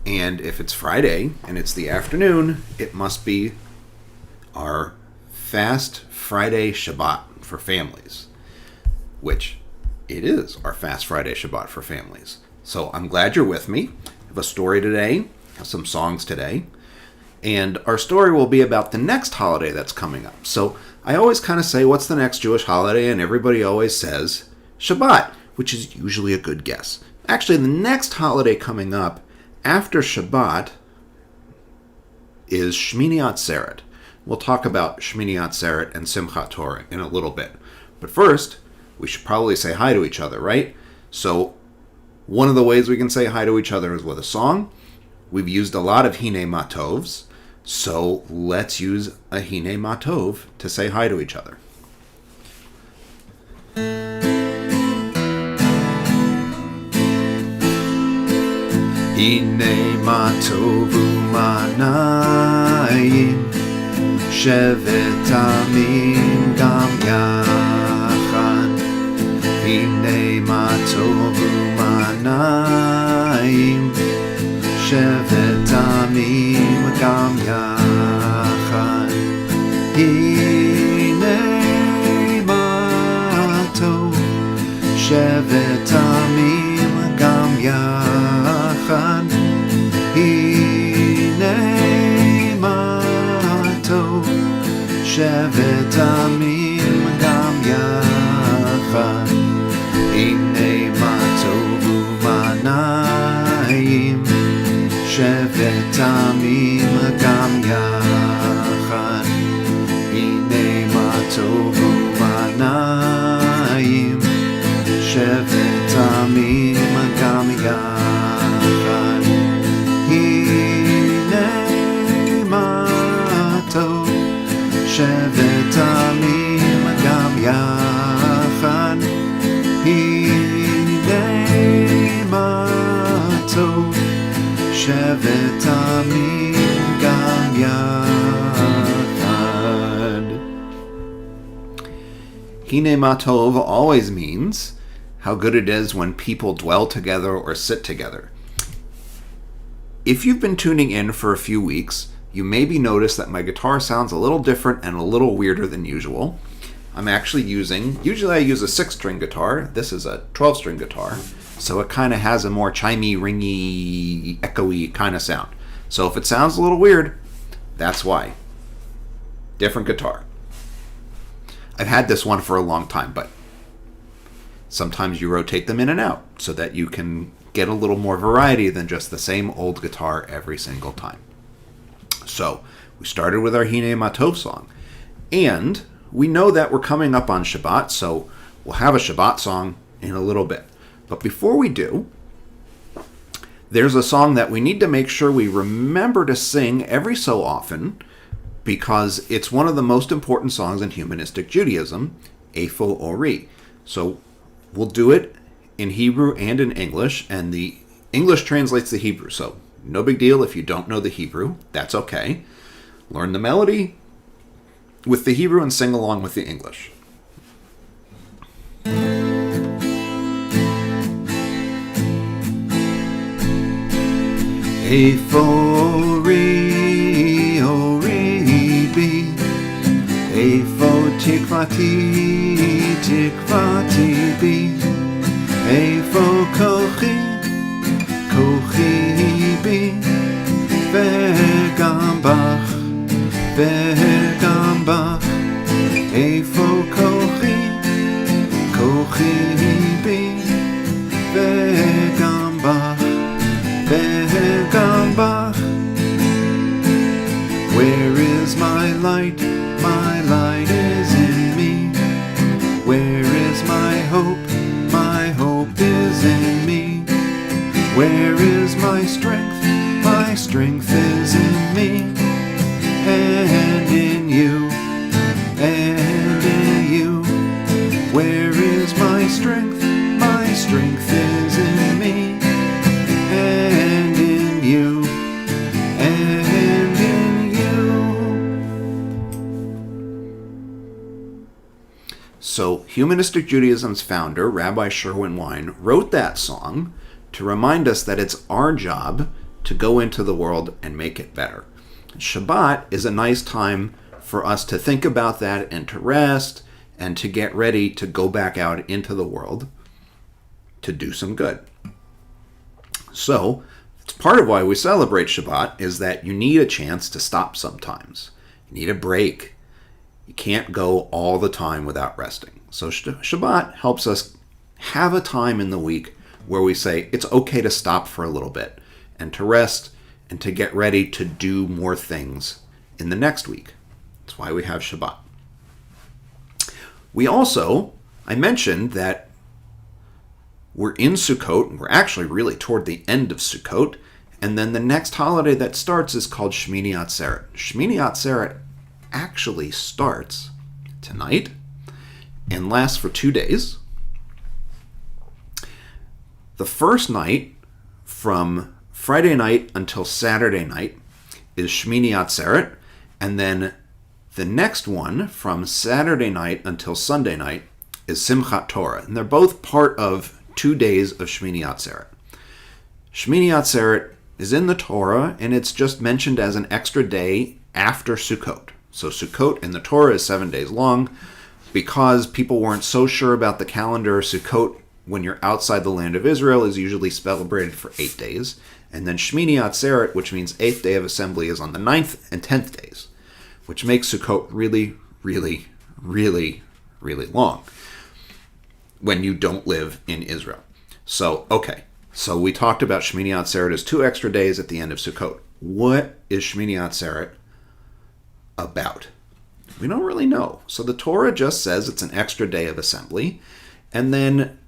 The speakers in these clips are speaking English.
And if it's Friday and it's the afternoon, it must be our Fast Friday Shabbat for families, which it is our Fast Friday Shabbat for families. So I'm glad you're with me. I have a story today, have some songs today, and our story will be about the next holiday that's coming up. So I always kind of say, what's the next Jewish holiday? And everybody always says Shabbat, which is usually a good guess. Actually, the next holiday coming up after Shabbat is Shmini Atzeret. We'll talk about Shmini Atzeret and Simchat Torah in a little bit. But first, we should probably say hi to each other, right? So one of the ways we can say hi to each other is with a song. We've used a lot of Hine Matovs, so let's use a Hine Matov to say hi to each other. Hine Matovu Manayim Shevet Amim Gam Yachad. Hine Matovu Manayim Shevet Amim Gam Yachad. Hine Matov Shevet Amim Gam Yachad. Hine Matov Shevet Amim Gam Yachad. Hine Matov Umanayim Shevet Amim Gam Yachad. Hine Matov Umanayim Shevet Amim Gam Yachad. Hine Matov Shevet Amim Gam Yachad. Hine Matov Shevet Amim Gam Yachad. Hine Matov always means how good it is when people dwell together or sit together. If you've been tuning in for a few weeks, you maybe noticed that my guitar sounds a little different and a little weirder than usual. I'm actually usually I use a 6-string guitar. This is a 12-string guitar, so it kind of has a more chimey, ringy, echoey kind of sound. So if it sounds a little weird, that's why. Different guitar. I've had this one for a long time, but sometimes you rotate them in and out so that you can get a little more variety than just the same old guitar every single time. So we started with our Hine Matov song, and we know that we're coming up on Shabbat, so we'll have a Shabbat song in a little bit. But before we do, there's a song that we need to make sure we remember to sing every so often, because it's one of the most important songs in humanistic Judaism, Eifo Ori. So we'll do it in Hebrew and in English, and the English translates the Hebrew, so no big deal if you don't know the Hebrew. That's okay. Learn the melody with the Hebrew and sing along with the English. Eifo Ori, Ori Bi, Eifo Tikvati, Tikvati Bi, Eifo Kochi, Kochi Bi, Vegam Bach, Vegam Bach, Eifo Kochi, Kochi Bi, Vegam Bach, Vegam Bach. Where is my light? My light is in me. Where is my hope? My hope is in me. Where is my strength? My strength is in me. And in you. And in you. Where is my strength? My strength is in me. And in you. And in you. So, Humanistic Judaism's founder, Rabbi Sherwin Wein, wrote that song to remind us that it's our job to go into the world and make it better. Shabbat is a nice time for us to think about that and to rest and to get ready to go back out into the world to do some good. So, it's part of why we celebrate Shabbat is that you need a chance to stop sometimes. You need a break. You can't go all the time without resting. So Shabbat helps us have a time in the week where we say it's okay to stop for a little bit and to rest and to get ready to do more things in the next week. That's why we have Shabbat. We also, I mentioned that we're in Sukkot, and we're actually really toward the end of Sukkot, and then the next holiday that starts is called Shmini Atzeret. Shmini Atzeret actually starts tonight and lasts for 2 days. The first night, from Friday night until Saturday night, is Shmini Atzeret, and then the next one, from Saturday night until Sunday night, is Simchat Torah, and they're both part of 2 days of Shmini Atzeret. Shmini Atzeret is in the Torah, and it's just mentioned as an extra day after Sukkot. So Sukkot in the Torah is 7 days long. Because people weren't so sure about the calendar, Sukkot, when you're outside the land of Israel, is usually celebrated for 8 days. And then Shmini Atzeret, which means 8th day of assembly, is on the 9th and 10th days, which makes Sukkot really, really, really, really long when you don't live in Israel. So, okay. So we talked about Shmini Atzeret as 2 extra days at the end of Sukkot. What is Shmini Atzeret about? We don't really know. So the Torah just says it's an extra day of assembly. And then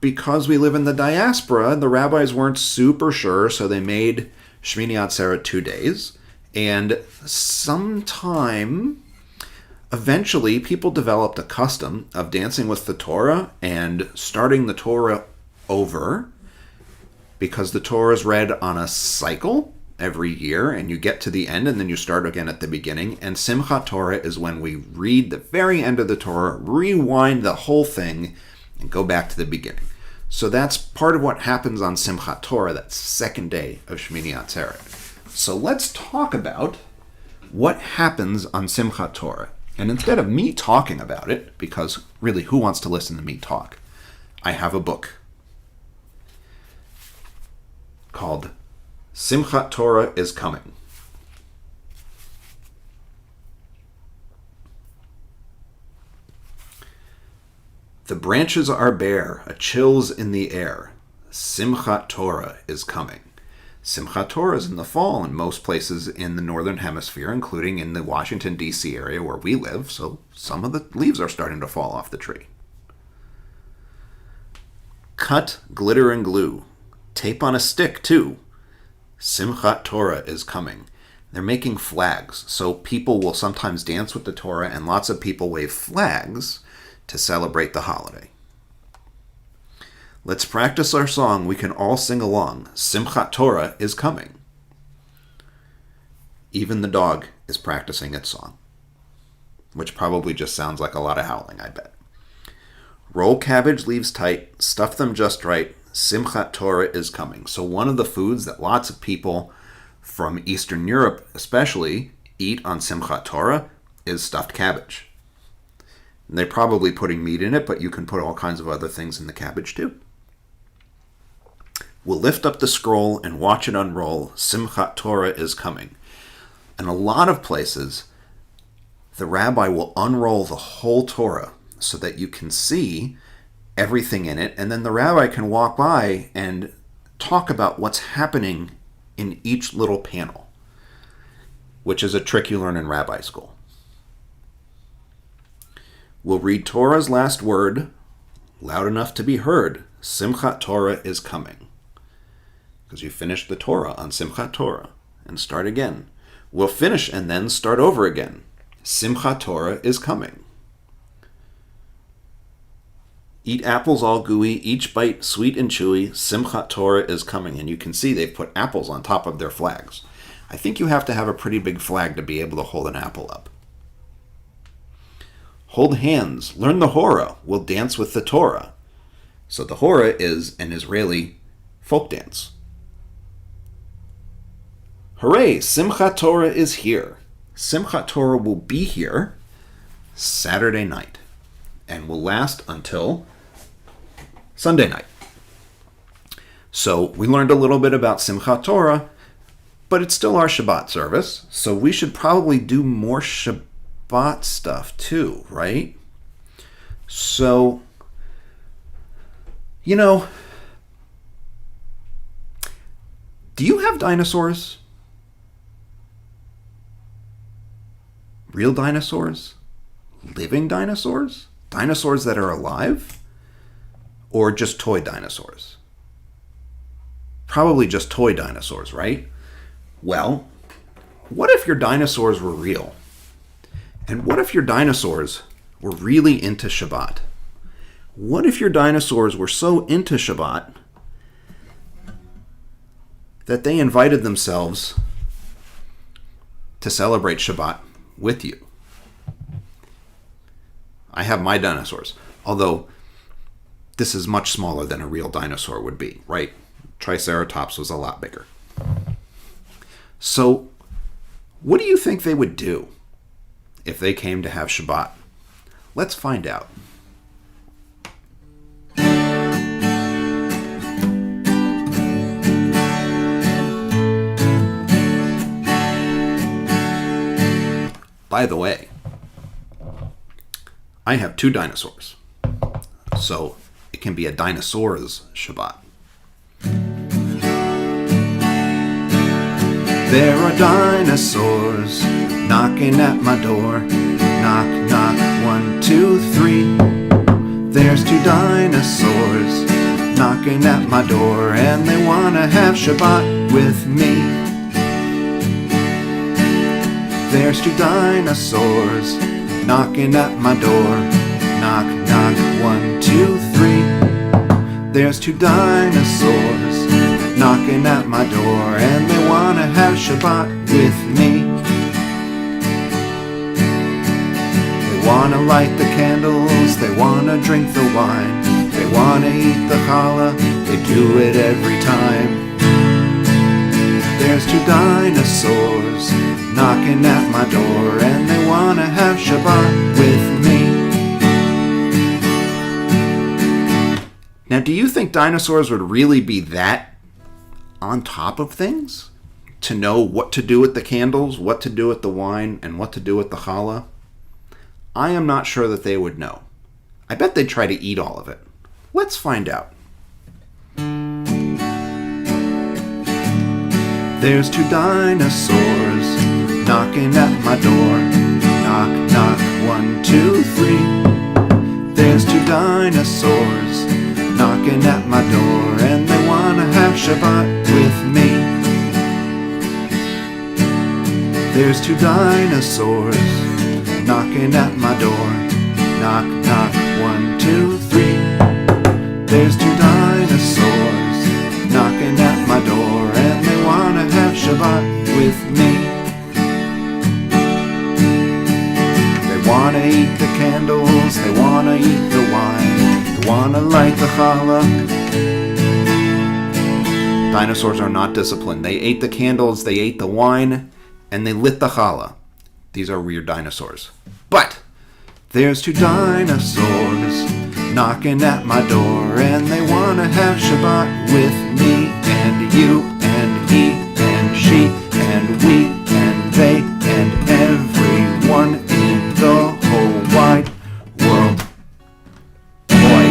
because we live in the diaspora, the rabbis weren't super sure, so they made Shmini Atzeret 2 days. And sometime, eventually, people developed a custom of dancing with the Torah and starting the Torah over, because the Torah is read on a cycle every year, and you get to the end and then you start again at the beginning. And Simchat Torah is when we read the very end of the Torah, rewind the whole thing, and go back to the beginning. So that's part of what happens on Simchat Torah, that second day of Shmini Atzeret. So let's talk about what happens on Simchat Torah. And instead of me talking about it, because really, who wants to listen to me talk? I have a book called Simchat Torah is Coming. The branches are bare, a chill's in the air. Simchat Torah is coming. Simchat Torah is in the fall in most places in the northern hemisphere, including in the Washington, D.C. area where we live, so some of the leaves are starting to fall off the tree. Cut, glitter, and glue. Tape on a stick, too. Simchat Torah is coming. They're making flags, so people will sometimes dance with the Torah, and lots of people wave flags to celebrate the holiday. Let's practice our song. We can all sing along. Simchat Torah is coming. Even the dog is practicing its song, which probably just sounds like a lot of howling, I bet. Roll cabbage leaves tight, stuff them just right. Simchat Torah is coming. So one of the foods that lots of people from Eastern Europe especially eat on Simchat Torah is stuffed cabbage. And they're probably putting meat in it, but you can put all kinds of other things in the cabbage too. We'll lift up the scroll and watch it unroll. Simchat Torah is coming. In a lot of places, the rabbi will unroll the whole Torah so that you can see everything in it, and then the rabbi can walk by and talk about what's happening in each little panel, which is a trick you learn in rabbi school. We'll read Torah's last word loud enough to be heard. Simchat Torah is coming. Because you finish the Torah on Simchat Torah and start again. We'll finish and then start over again. Simchat Torah is coming. Eat apples all gooey, each bite sweet and chewy. Simchat Torah is coming. And you can see they've put apples on top of their flags. I think you have to have a pretty big flag to be able to hold an apple up. Hold hands, learn the Hora, we'll dance with the Torah. So the Hora is an Israeli folk dance. Hooray! Simchat Torah is here. Simchat Torah will be here Saturday night and will last until Sunday night. So we learned a little bit about Simchat Torah, but it's still our Shabbat service, so we should probably do more Shabbat stuff too, right? So, do you have dinosaurs? Real dinosaurs? Living dinosaurs? Dinosaurs that are alive? Or just toy dinosaurs? Probably just toy dinosaurs, right? Well, what if your dinosaurs were real? And what if your dinosaurs were really into Shabbat? What if your dinosaurs were so into Shabbat that they invited themselves to celebrate Shabbat with you? I have my dinosaurs, although this is much smaller than a real dinosaur would be, right? Triceratops was a lot bigger. So, what do you think they would do if they came to have Shabbat? Let's find out. By the way, I have 2 dinosaurs, so it can be a dinosaur's Shabbat. There are dinosaurs knocking at my door. Knock, knock, 1, 2, 3. There's 2 dinosaurs knocking at my door, and they wanna have Shabbat with me. There's 2 dinosaurs knocking at my door. Knock, knock, 1, 2, 3. There's 2 dinosaurs knocking at my door, and they wanna have Shabbat with me. They wanna light the candles, they wanna drink the wine, they wanna eat the challah, they do it every time. There's 2 dinosaurs knocking at my door, and they wanna have Shabbat with me. Now, do you think dinosaurs would really be that on top of things to know what to do with the candles, what to do with the wine, and what to do with the challah? I am not sure that they would know. I bet they'd try to eat all of it. Let's find out. There's 2 dinosaurs knocking at my door. Knock, knock, 1, 2, 3. There's 2 dinosaurs knocking at my door, and they wanna have Shabbat with me. There's 2 dinosaurs knocking at my door. Knock, knock, 1, 2, 3. There's 2 dinosaurs knocking at my door, and they wanna have Shabbat with me. They wanna eat the candles, they wanna eat the wine, they wanna light the challah. Dinosaurs are not disciplined. They ate the candles, they ate the wine, and they lit the challah. These are weird dinosaurs. But there's 2 dinosaurs knocking at my door, and they wanna have Shabbat with me and you and he and she and we and they and everyone in the whole wide world. Boy.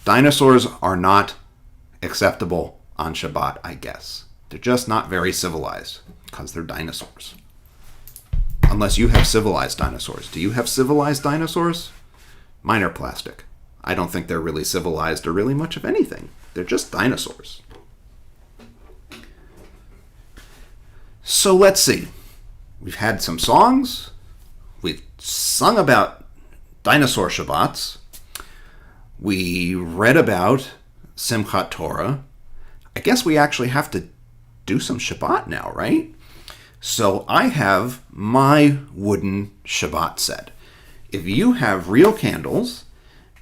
Dinosaurs are not acceptable on Shabbat, I guess. They're just not very civilized because they're dinosaurs. Unless you have civilized dinosaurs. Do you have civilized dinosaurs? Mine are plastic. I don't think they're really civilized or really much of anything. They're just dinosaurs. So let's see. We've had some songs. We've sung about dinosaur Shabbats. We read about Simchat Torah. I guess we actually have to do some Shabbat now, right? So I have my wooden Shabbat set. If you have real candles,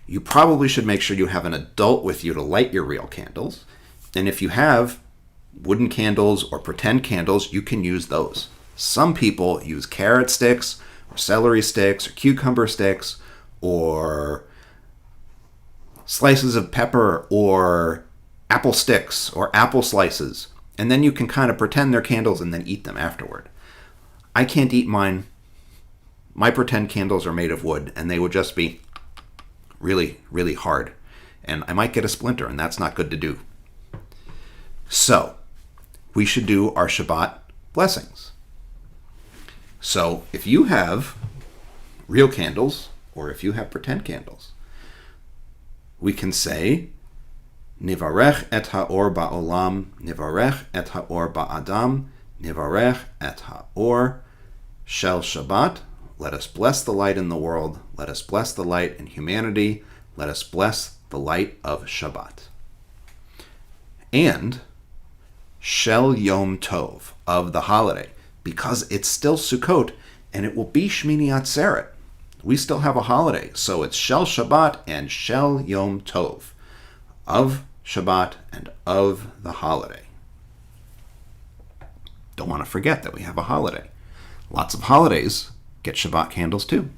you probably should make sure you have an adult with you to light your real candles. And if you have wooden candles or pretend candles, you can use those. Some people use carrot sticks or celery sticks or cucumber sticks or slices of pepper or apple sticks or apple slices. And then you can kind of pretend they're candles and then eat them afterward. I can't eat mine. My pretend candles are made of wood, and they would just be really, really hard. And I might get a splinter, and that's not good to do. So, we should do our Shabbat blessings. So, if you have real candles, or if you have pretend candles, we can say, Nivarech et ha'or ba'olam, Nivarech et ha'or ba'adam, Nivarech et ha'or shel Shabbat. Let us bless the light in the world. Let us bless the light in humanity. Let us bless the light of Shabbat. And Shel Yom Tov, of the holiday, because it's still Sukkot and it will be Shmini Atzeret. We still have a holiday, so it's Shel Shabbat and Shel Yom Tov, of Shabbat and of the holiday. Don't want to forget that we have a holiday. Lots of holidays get Shabbat candles too.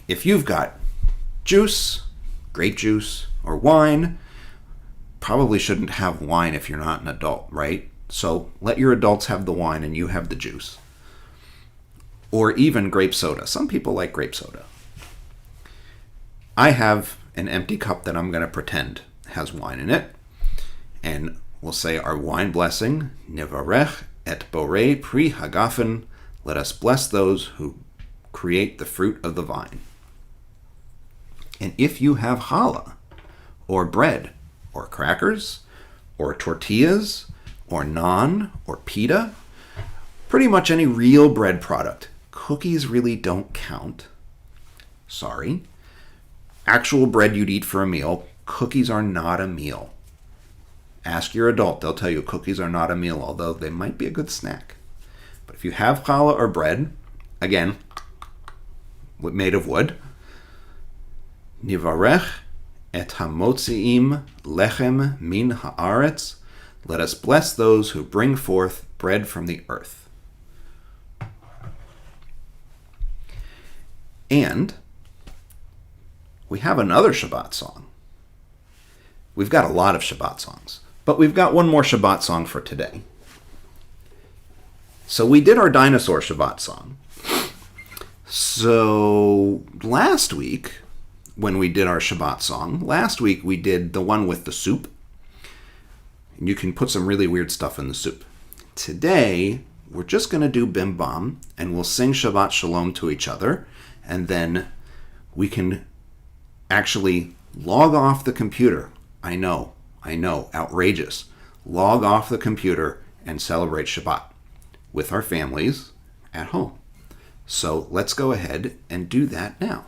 If you've got juice, grape juice, or wine, probably shouldn't have wine if you're not an adult, right? So let your adults have the wine and you have the juice. Or even grape soda. Some people like grape soda. I have an empty cup that I'm going to pretend has wine in it. And we'll say our wine blessing, Nivarech et borei pri hagafen. Let us bless those who create the fruit of the vine. And if you have challah, or bread, or crackers, or tortillas, or naan, or pita, pretty much any real bread product. Cookies really don't count. Sorry. Actual bread you'd eat for a meal. Cookies are not a meal. Ask your adult. They'll tell you cookies are not a meal, although they might be a good snack. But if you have challah or bread, again, made of wood, Nivarech et hamotziim lechem min haaretz. Let us bless those who bring forth bread from the earth. And we have another Shabbat song. We've got a lot of Shabbat songs, but we've got one more Shabbat song for today. So we did our dinosaur Shabbat song. So last week, when we did our Shabbat song, last week we did the one with the soup. And you can put some really weird stuff in the soup. Today, we're just going to do Bim Bam, and we'll sing Shabbat Shalom to each other, and then we can actually log off the computer. I know, outrageous. Log off the computer and celebrate Shabbat with our families at home. So let's go ahead and do that now.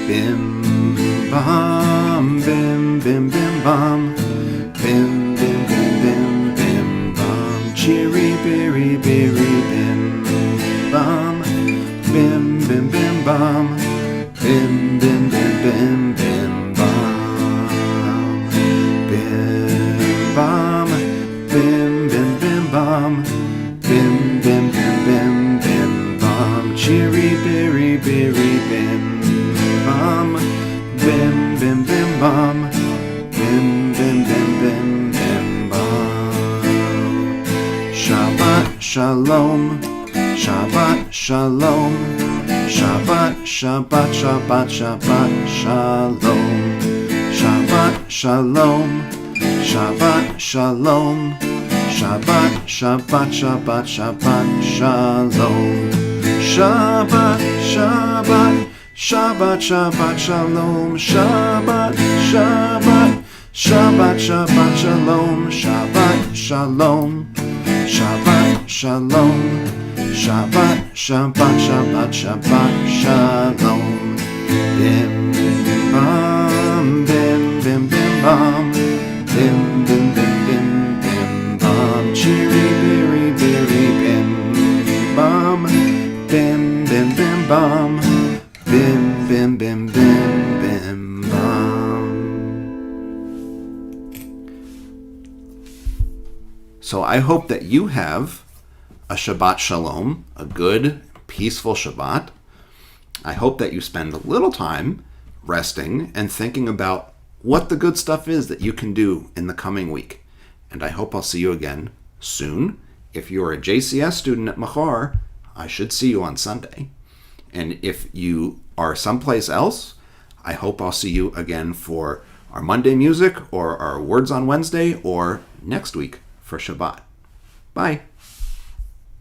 Bim bam, bim bim bim bam, bim bim bim bim bim bam, cheery berry berry bim bam, bim bim bim bam, bim bim bim bim bim bam, bim bam, bim bim bim bam, bim bim bim bim bim bam, cheery berry berry bim bam, bim bim bim bam, bim bim bim bim bim bam. Shabbat shalom, Shabbat shalom, Shabbat Shabbat Shabbat Shabbat shalom, Shabbat shalom, Shabbat shalom, Shabbat Shabbat Shabbat Shabbat shalom, Shabbat Shabbat Shabbat Shabbat shalom, Shabbat Shabbat Shabbat Shabbat shalom, Shabbat shalom, Shabbat shalom, Shabbat Shabbat Shabbat Shabbat shalom. Bim bam, bim bim bim bam, bim bim bim bim bim bam, cheery berry berry bim So I hope that you have a Shabbat Shalom, a good, peaceful Shabbat. I hope that you spend a little time resting and thinking about what the good stuff is that you can do in the coming week. And I hope I'll see you again soon. If you're a JCS student at Machar, I should see you on Sunday. And if you are someplace else, I hope I'll see you again for our Monday music or our Words on Wednesday or next week for Shabbat. Bye.